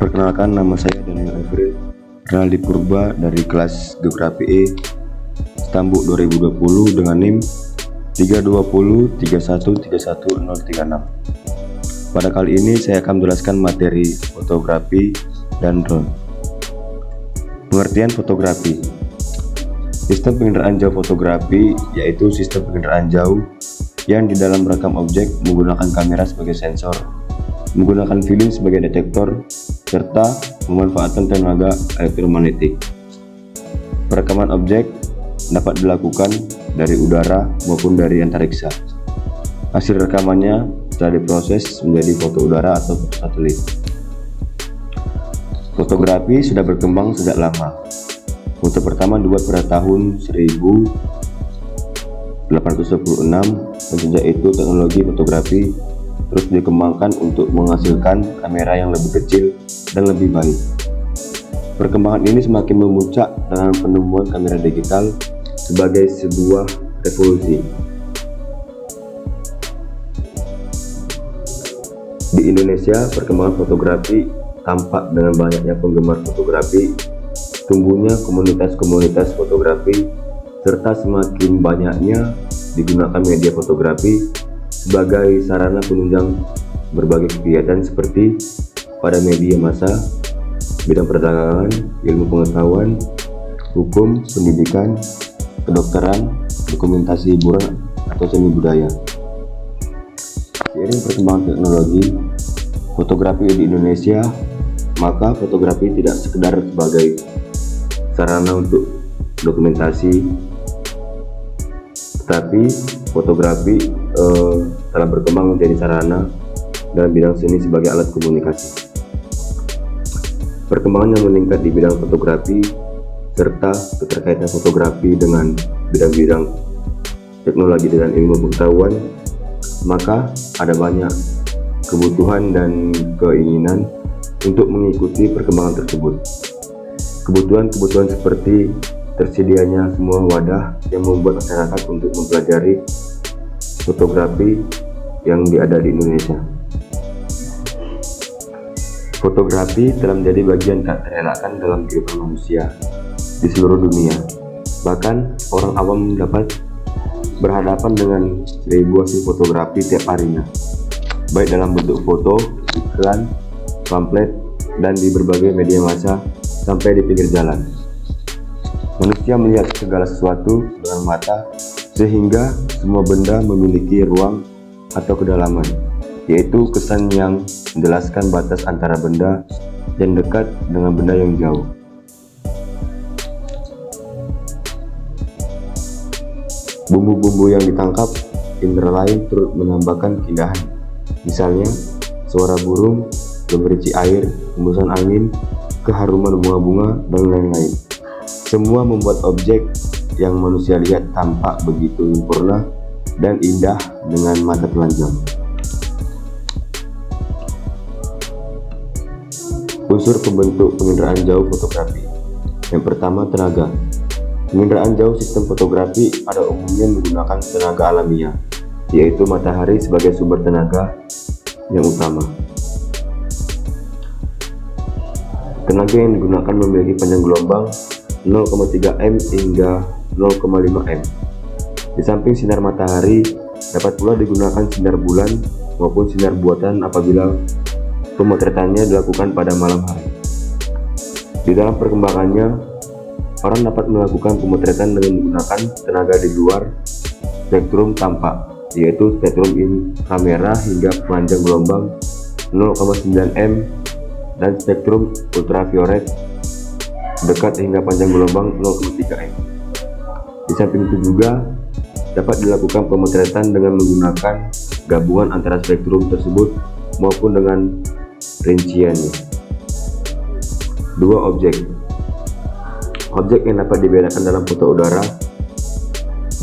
Perkenalkan, nama saya Daniel Everett Rinaldi Purba dari kelas Geografi E Stambuk 2020 dengan NIM 32031311036. Pada kali ini saya akan menjelaskan materi fotografi dan drone. Pengertian fotografi. Sistem penginderaan jauh fotografi yaitu sistem penginderaan jauh yang di dalam merekam objek menggunakan kamera sebagai sensor, menggunakan film sebagai detektor, serta memanfaatkan tenaga elektromagnetik. Perekaman objek dapat dilakukan dari udara maupun dari antariksa. Hasil rekamannya setelah diproses menjadi foto udara atau foto satelit. Fotografi sudah berkembang sejak lama. Foto pertama dibuat pada tahun 1826 dan sejak itu teknologi fotografi terus dikembangkan untuk menghasilkan kamera yang lebih kecil dan lebih baik. Perkembangan ini semakin memuncak dengan penemuan kamera digital sebagai sebuah revolusi. Di Indonesia, perkembangan fotografi tampak dengan banyaknya penggemar fotografi, tumbuhnya komunitas-komunitas fotografi, serta semakin banyaknya digunakan media fotografi sebagai sarana penunjang berbagai kegiatan seperti pada media massa, bidang perdagangan, ilmu pengetahuan, hukum, pendidikan, kedokteran, dokumentasi hiburan, atau seni budaya. Seiring perkembangan teknologi fotografi di Indonesia, maka fotografi tidak sekedar sebagai sarana untuk dokumentasi, tetapi fotografi telah berkembang menjadi sarana dalam bidang seni sebagai alat komunikasi. Perkembangan yang meningkat di bidang fotografi serta keterkaitan fotografi dengan bidang-bidang teknologi dan ilmu pengetahuan, maka ada banyak kebutuhan dan keinginan untuk mengikuti perkembangan tersebut. Kebutuhan-kebutuhan seperti tersedianya semua wadah yang membuat masyarakat untuk mempelajari fotografi yang ada di Indonesia. Fotografi telah menjadi bagian tak terelakkan dalam kehidupan manusia di seluruh dunia. Bahkan orang awam dapat berhadapan dengan 1000 hasil fotografi tiap harinya, baik dalam bentuk foto, iklan, pamflet, dan di berbagai media massa sampai di pinggir jalan. Manusia melihat segala sesuatu dengan mata, sehingga semua benda memiliki ruang atau kedalaman, yaitu kesan yang menjelaskan batas antara benda yang dekat dengan benda yang jauh. Bumbu-bumbu yang ditangkap indera lain turut menambahkan keindahan, misalnya suara burung, gemericik air, hembusan angin, keharuman bunga-bunga, dan lain-lain. Semua membuat objek yang manusia lihat tampak begitu sempurna dan indah dengan mata telanjang. Unsur pembentuk penginderaan jauh fotografi. Yang pertama, tenaga. Penginderaan jauh sistem fotografi pada umumnya menggunakan tenaga alamiah, yaitu matahari sebagai sumber tenaga yang utama. Tenaga yang digunakan memiliki panjang gelombang 0,3 m hingga 0,5 m. Di samping sinar matahari, dapat pula digunakan sinar bulan maupun sinar buatan apabila pemotretannya dilakukan pada malam hari. Di dalam perkembangannya, orang dapat melakukan pemotretan dengan menggunakan tenaga di luar spektrum tampak, yaitu spektrum inframerah hingga panjang gelombang 0,9 m dan spektrum ultraviolet dekat hingga panjang gelombang 0,3 m. Di samping itu juga dapat dilakukan pemotretan dengan menggunakan gabungan antara spektrum tersebut maupun dengan rinciannya. Dua objek. Objek yang dapat dibedakan dalam foto udara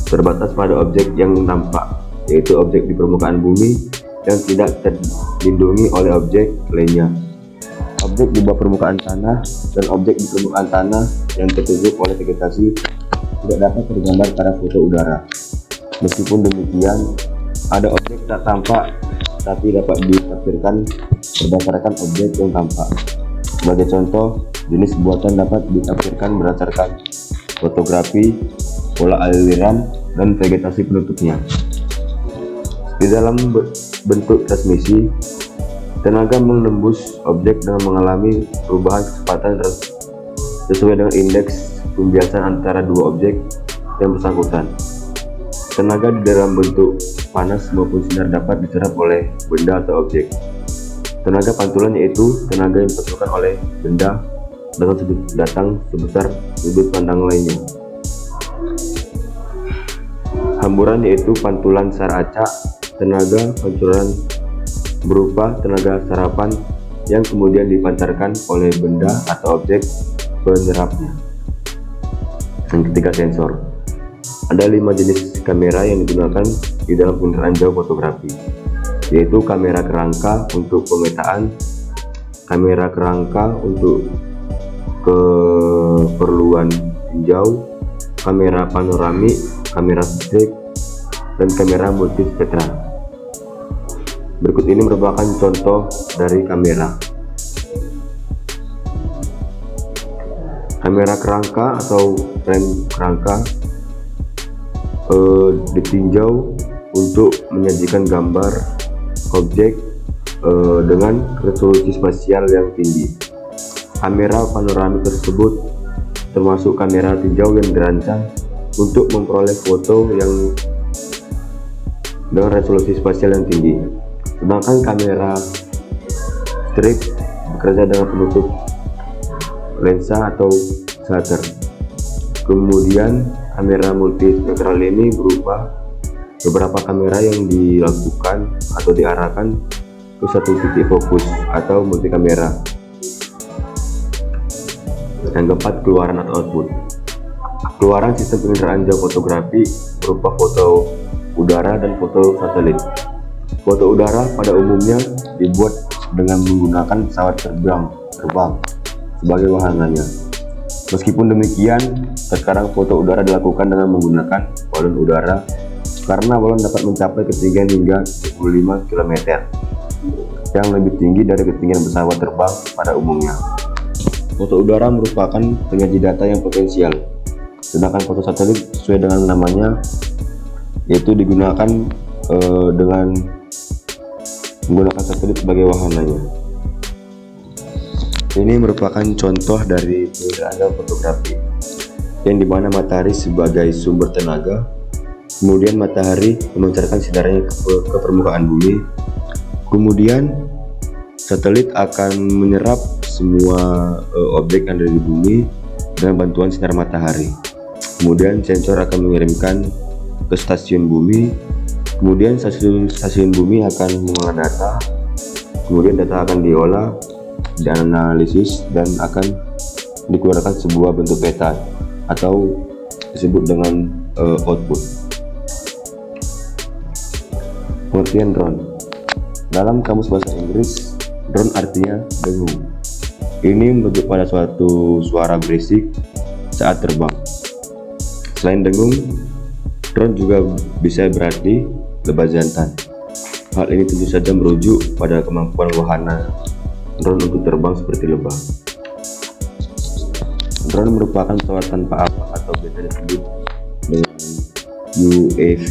terbatas pada objek yang nampak, yaitu objek di permukaan bumi yang tidak terlindungi oleh objek lainnya. Objek di bawah permukaan tanah dan objek di permukaan tanah yang tertutup oleh vegetasi tidak dapat tergambar pada foto udara. Meskipun demikian, ada objek tak tampak tapi dapat ditafsirkan berdasarkan objek yang tampak. Sebagai contoh, jenis buatan dapat ditafsirkan berdasarkan fotografi, pola aliran, dan vegetasi penutupnya. Di dalam bentuk transmisi, tenaga menembus objek dengan mengalami perubahan kecepatan sesuai dengan indeks pembiasan antara dua objek yang bersangkutan. Tenaga di dalam bentuk panas maupun sinar dapat diserap oleh benda atau objek. Tenaga pantulan yaitu tenaga yang dipantulkan oleh benda dengan sudut datang sebesar sudut pandang lainnya. Hamburan yaitu pantulan secara acak. Tenaga pantulan berupa tenaga serapan yang kemudian dipancarkan oleh benda atau objek penyerapnya. Yang ketiga, sensor. Ada 5 jenis kamera yang digunakan di dalam penginderaan jauh fotografi, yaitu kamera kerangka untuk pemetaan, kamera kerangka untuk keperluan tinjau, kamera panoramik, kamera strik, dan kamera multispektral. Berikut ini merupakan contoh dari kamera. Kamera kerangka atau frame kerangka ditinjau untuk menyajikan gambar objek dengan resolusi spasial yang tinggi. Kamera panoramik tersebut termasuk kamera tinjau yang dirancang untuk memperoleh foto yang dengan resolusi spasial yang tinggi. Sedangkan kamera strip bekerja dengan penutup lensa atau shutter. Kemudian kamera multispektral ini berupa beberapa kamera yang dilakukan atau diarahkan ke satu titik fokus atau multikamera. Yang keempat, keluaran atau output. Keluaran sistem penginderaan jauh fotografi berupa foto udara dan foto satelit. Foto udara pada umumnya dibuat dengan menggunakan pesawat terbang sebagai wahananya. Meskipun demikian, terkadang foto udara dilakukan dengan menggunakan balon udara karena balon dapat mencapai ketinggian hingga 25 km yang lebih tinggi dari ketinggian pesawat terbang pada umumnya. Foto udara merupakan penyaji data yang potensial, sedangkan foto satelit sesuai dengan namanya yaitu digunakan dengan menggunakan satelit sebagai wahananya. Ini merupakan contoh dari penginderaan fotografi yang dimana matahari sebagai sumber tenaga, kemudian matahari memancarkan sinarnya ke permukaan bumi, kemudian satelit akan menyerap semua objek yang ada di bumi dengan bantuan sinar matahari. Kemudian sensor akan mengirimkan ke stasiun bumi, kemudian stasiun bumi akan mengolah data, kemudian data akan diolah, dianalisis, dan akan dikeluarkan sebuah bentuk peta atau disebut dengan output. Pengertian drone. Dalam kamus bahasa Inggris, drone artinya dengung. Ini merujuk pada suatu suara berisik saat terbang. Selain dengung, drone juga bisa berarti lebah jantan. Hal ini tentu saja merujuk pada kemampuan wahana drone untuk terbang seperti lebah. Drone merupakan pesawat tanpa awak atau biasa disebut dengan UAV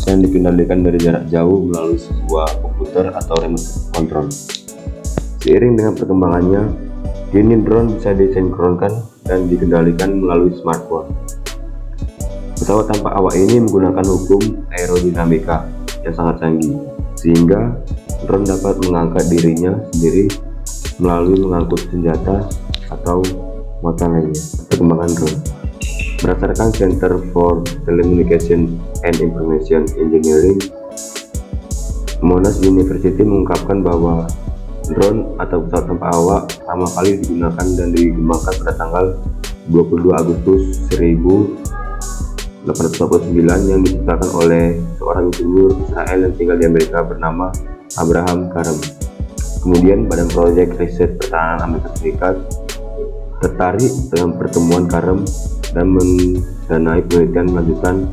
yang dikendalikan dari jarak jauh melalui sebuah komputer atau remote control. Seiring dengan perkembangannya, kini drone bisa disinkronkan dan dikendalikan melalui smartphone. Pesawat tanpa awak ini menggunakan hukum aerodinamika yang sangat canggih, sehingga drone dapat mengangkat dirinya sendiri melalui mengangkut senjata atau muatan lainnya. Perkembangan drone. Berdasarkan Center for Telecommunication and Information Engineering, Monash University mengungkapkan bahwa drone atau pesawat tanpa awak pertama kali digunakan dan dikembangkan pada tanggal 22 Agustus 1849 yang diciptakan oleh seorang insinyur Israel yang tinggal di Amerika bernama Abraham Karem. Kemudian Badan Proyek Riset Pertahanan Amerika Serikat tertarik dengan pertemuan Karem dan mendanai penelitian lanjutan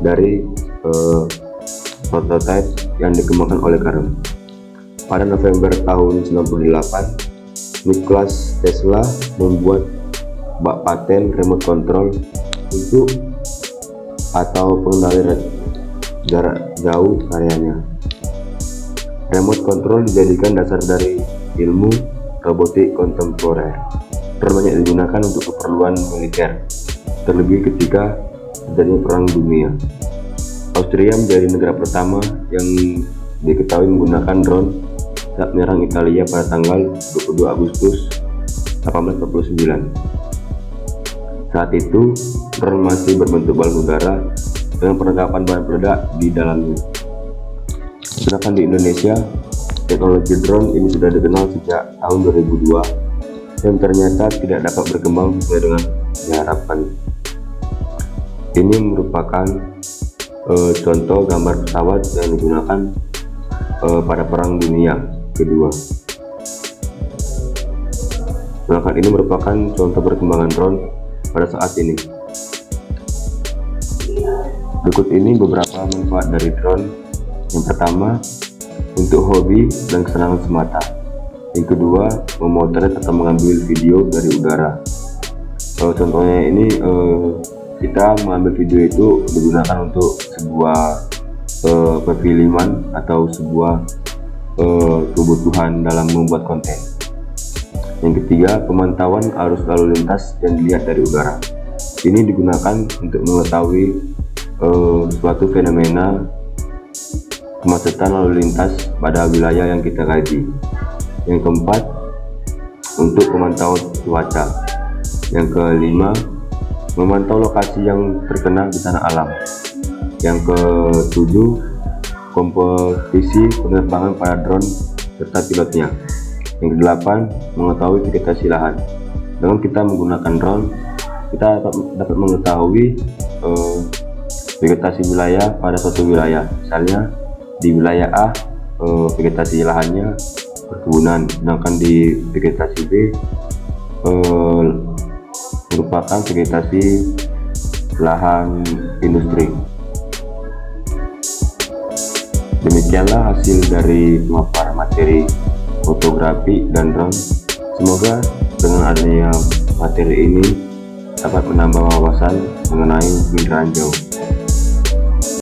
dari prototipe yang dikembangkan oleh Karem. Pada November tahun 98, Nikola Tesla membuat bak paten remote control untuk atau pengendali jarak jauh karyanya. Remote control dijadikan dasar dari ilmu robotik kontemporer. Drone banyak digunakan untuk keperluan militer, terlebih ketika terjadi perang dunia. Austria menjadi negara pertama yang diketahui menggunakan drone saat menyerang Italia pada tanggal 22 Agustus 1849. Saat itu, drone masih berbentuk balon udara dengan perlengkapan bahan peledak di dalamnya. Sedangkan di Indonesia, teknologi drone ini sudah dikenal sejak tahun 2002 dan ternyata tidak dapat berkembang sesuai dengan diharapkan. Ini merupakan contoh gambar pesawat yang digunakan pada Perang Dunia Kedua. Sedangkan ini merupakan contoh perkembangan drone pada saat ini. Berikut ini beberapa manfaat dari drone. Yang pertama, untuk hobi dan kesenangan semata. Yang kedua, memotret atau mengambil video dari udara. Contohnya ini kita mengambil video itu digunakan untuk sebuah perfilman atau sebuah kebutuhan dalam membuat konten. Yang ketiga, pemantauan arus lalu lintas yang dilihat dari udara. Ini digunakan untuk mengetahui suatu fenomena kemacetan lalu lintas pada wilayah yang kita kaji. Yang keempat, untuk memantau cuaca. Yang kelima, memantau lokasi yang terkena bencana alam. Yang ketujuh, kompetisi penerbangan pada drone serta pilotnya. Yang kedelapan, mengetahui vegetasi lahan. Dengan kita menggunakan drone, kita dapat mengetahui vegetasi wilayah pada suatu wilayah. Misalnya di wilayah A vegetasi lahannya perkebunan, sedangkan di vegetasi B merupakan vegetasi lahan industri. Demikianlah hasil dari memaparkan materi fotografi dan drone. Semoga dengan adanya materi ini dapat menambah wawasan mengenai pemindahan jauh.